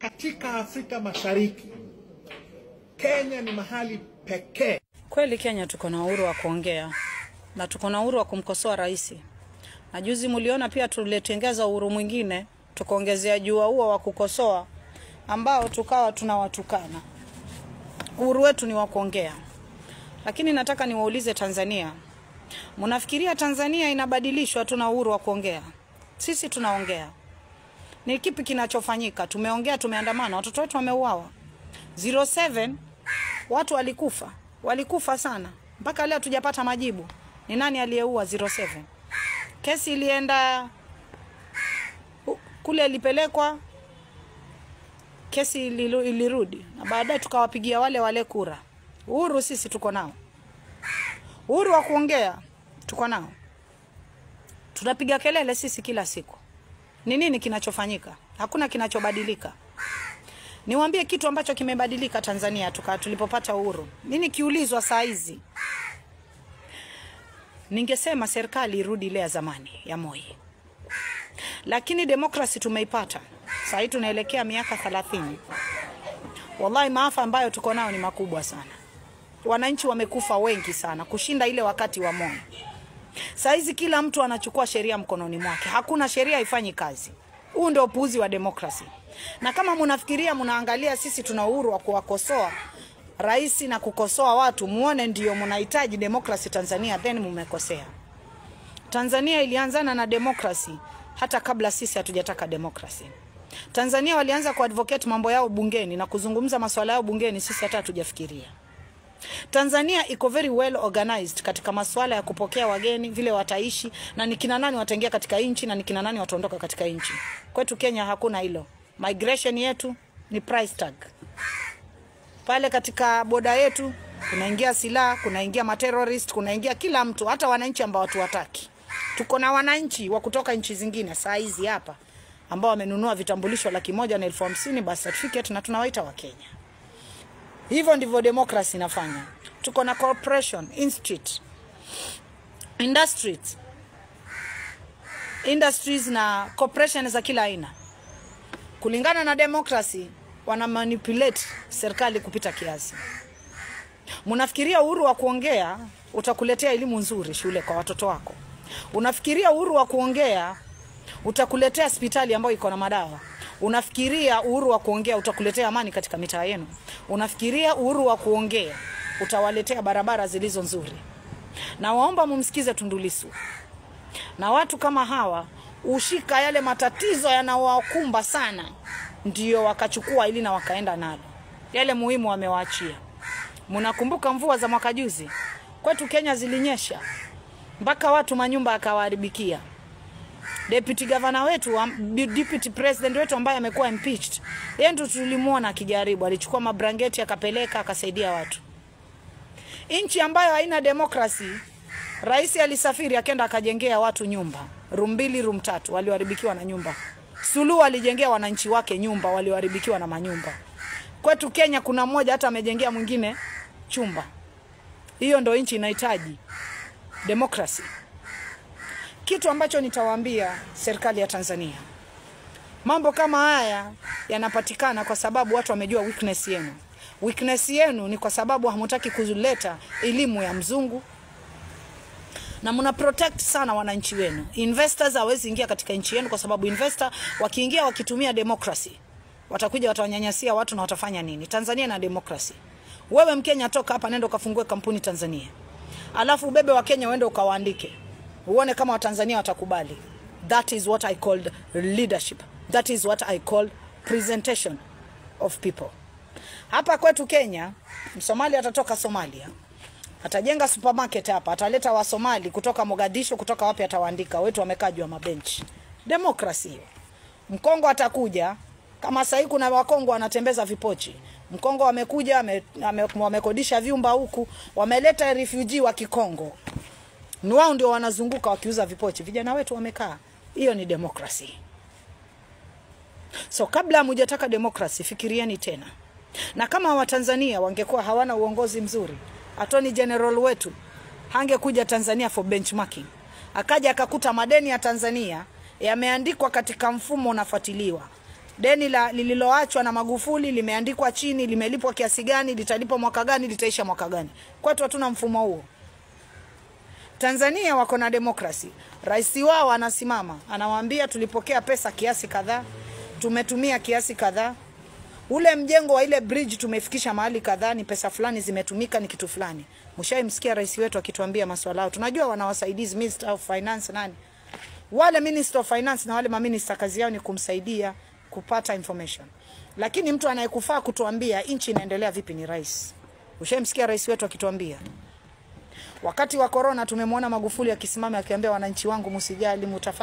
Katika Afrika Mashariki, Kenya ni mahali pekee. Kweli Kenya tuko na uhuru wa kuongea na tuko na uhuru wa kumkosoa rais. Na juzi mliona pia tuletengeza uhuru mwingine, tukaongezea jua huo wa kukosoa ambao tukawa tunawatukana. Uhuru wetu ni wa kuongea. Lakini nataka niwaulize Tanzania. Mnafikiria Tanzania inabadilishwa tuna uhuru wa kuongea? Sisi tunaongea. Ni kipi kinachofanyika? Tumeongea, tumeandamana, watoto wetu wameuawa. 07 watu walikufa sana. Mpaka leo tujapata majibu. Ni nani aliyeua 07? Kesi ilienda kule, ilipelekwa, kesi ilirudi, na baadaye tukawapigia wale kura. Uhuru sisi tuko nao. Uhuru wa kuongea tuko nao. Tunapiga kelele sisi kila siku. Ni nini kinachofanyika? Hakuna kinachobadilika. Niwaambie kitu ambacho kimebadilika Tanzania tulipopata uhuru. Nini kiulizwa saa hizi? Ningesema serikali irudi ile ya zamani ya Moi. Lakini demokrasi tumeipata. Sasa hivi tunaelekea miaka 30. Wallahi maafa ambayo tuko nao ni makubwa sana. Wananchi wamekufa wengi sana kushinda ile wakati wa Moi. Sasa hizi kila mtu anachukua sheria mkononi mwake. Hakuna sheria ifanyi kazi. Huu ndio upuuzi wa demokrasi. Na kama mnafikiria mnaangalia sisi tuna uhuru wa kuwakosoa rais na kukosoa watu, muone ndio mnahitaji demokrasi Tanzania, then mmekosea. Tanzania ilianzana na demokrasi hata kabla sisi hatujataka demokrasi. Tanzania walianza kuadvocate mambo yao bungeni na kuzungumza masuala yao bungeni, sisi hata hatujafikiria. Tanzania iko very well organized katika masuala ya kupokea wageni, vile wataishi, na ni kina nani wataingia katika nchi na ni kina nani wataondoka katika nchi. Kwetu Kenya hakuna hilo. Migration yetu ni price tag. Pale katika boda yetu kunaingia silaha, kunaingia materrorist, kunaingia kila mtu, hata wananchi ambao watu wataki. Tuko na wananchi wa kutoka nchi zingine saa hizi hapa ambao wamenunua vitambulisho 150,000 birth certificate na tunawaita wa Kenya. Hivyo ndivyo demokrasi inafanya. Tuko na corporation, institute, industries na corporation za kila aina. Kulingana na demokrasi wana manipulate serikali kupita kiasi. Mnafikiria uhuru wa kuongea utakuletea elimu nzuri shule kwa watoto wako? Unafikiria uhuru wa kuongea utakuletea hospitali ambayo iko na madawa? Unafikiria uhuru wa kuongea utakuletea amani katika mitaa yenu? Unafikiria uhuru wa kuongea utawaletea barabara zilizo nzuri? Na waomba mumsikize Tundu Lissu. Na watu kama hawa ushika yale matatizo yanaowakumba sana ndio wakachukua ili na wakaenda nalo. Yale muhimu wamewaachia. Mnakumbuka mvua za mwaka juzi? Kwetu Kenya zilinyesha mpaka watu manyumba akawaharibikia. Deputy governor wetu, deputy president wetu ambaye amekuwa impeached, yeye ndo tulimuona akijaribu, alichukua mabrangeti akapeleka akasaidia watu. Nchi ambayo haina demokrasi, rais alisafiri akaenda akajengea watu nyumba, room 2 room 3, walioharibikiwa na nyumba. Suluhu alijengea wananchi wake nyumba, walioharibikiwa na manyumba. Kwetu Kenya kuna mmoja hata amejengea mwingine chumba. Hiyo ndo nchi inahitaji demokrasi. Kitu ambacho nitawaambia serikali ya Tanzania, mambo kama haya yanapatikana kwa sababu watu wamejua weakness yenu. Weakness yenu ni kwa sababu hamtaki kuleta elimu ya mzungu na mna protect sana wananchi wenu. Investors hawezi ingia katika nchi yenu kwa sababu investor wakiingia wakitumia demokrasi watakuja watawanyanyasia watu na watafanya nini? Tanzania na demokrasi. Wewe Mkenya toka hapa nenda ukafungue kampuni Tanzania. Alafu ubebe wa Kenya uende ukawaandike. Uone kama Watanzania watakubali. That is what I called leadership. That is what I call presentation of people. Hapa kwetu Kenya, Msomali atatoka Somalia, atajenga supermarket hapa, ataleta wa Somali kutoka Mogadishu, kutoka wapi atawaandika, wetu wamekaa juu ya mabenchi. Demokrasi hiyo. Mkongo atakuja, kama sasa kuna Wakongo wanatembeza vipochi. Mkongo wamekuja, wamekodisha vyumba huku, wameleta refugee wa Kikongo. Ni wao ndio wanazunguka wakiuza vipochi. Vijana wetu wamekaa. Hiyo ni demokrasi. So kabla hamjataka demokrasi, fikirieni tena. Na kama Watanzania wangekuwa hawana uongozi mzuri, Attorney General wetu hangekuja Tanzania for benchmarking. Akaja akakuta madeni ya Tanzania yameandikwa katika mfumo unafuatiliwa. Deni lililoachwa na Magufuli limeandikwa chini, limelipwa kiasi gani, litalipwa mwaka gani, litaisha mwaka gani. Kwetu hatuna mfumo huo. Tanzania wako na demokrasi. Rais wao anasimama, anawaambia tulipokea pesa kiasi kadhaa, tumetumia kiasi kadhaa. Ule mjengo wa ile bridge tumefikisha mahali kadhaa, ni pesa fulani zimetumika, ni kitu fulani. Mshaimsikia rais wetu akituambia masuala yao. Tunajua wana wasaidizi, Minister of Finance nani. Wale Minister of Finance na wale maminister kazi yao ni kumsaidia kupata information. Lakini mtu anayekufaa kutuambia nchi inaendelea vipi ni rais. Ushaimsikia rais wetu akituambia. Wakati wa corona tumemwona Magufuli akisimama akiambia wananchi wangu msijali, mtafanya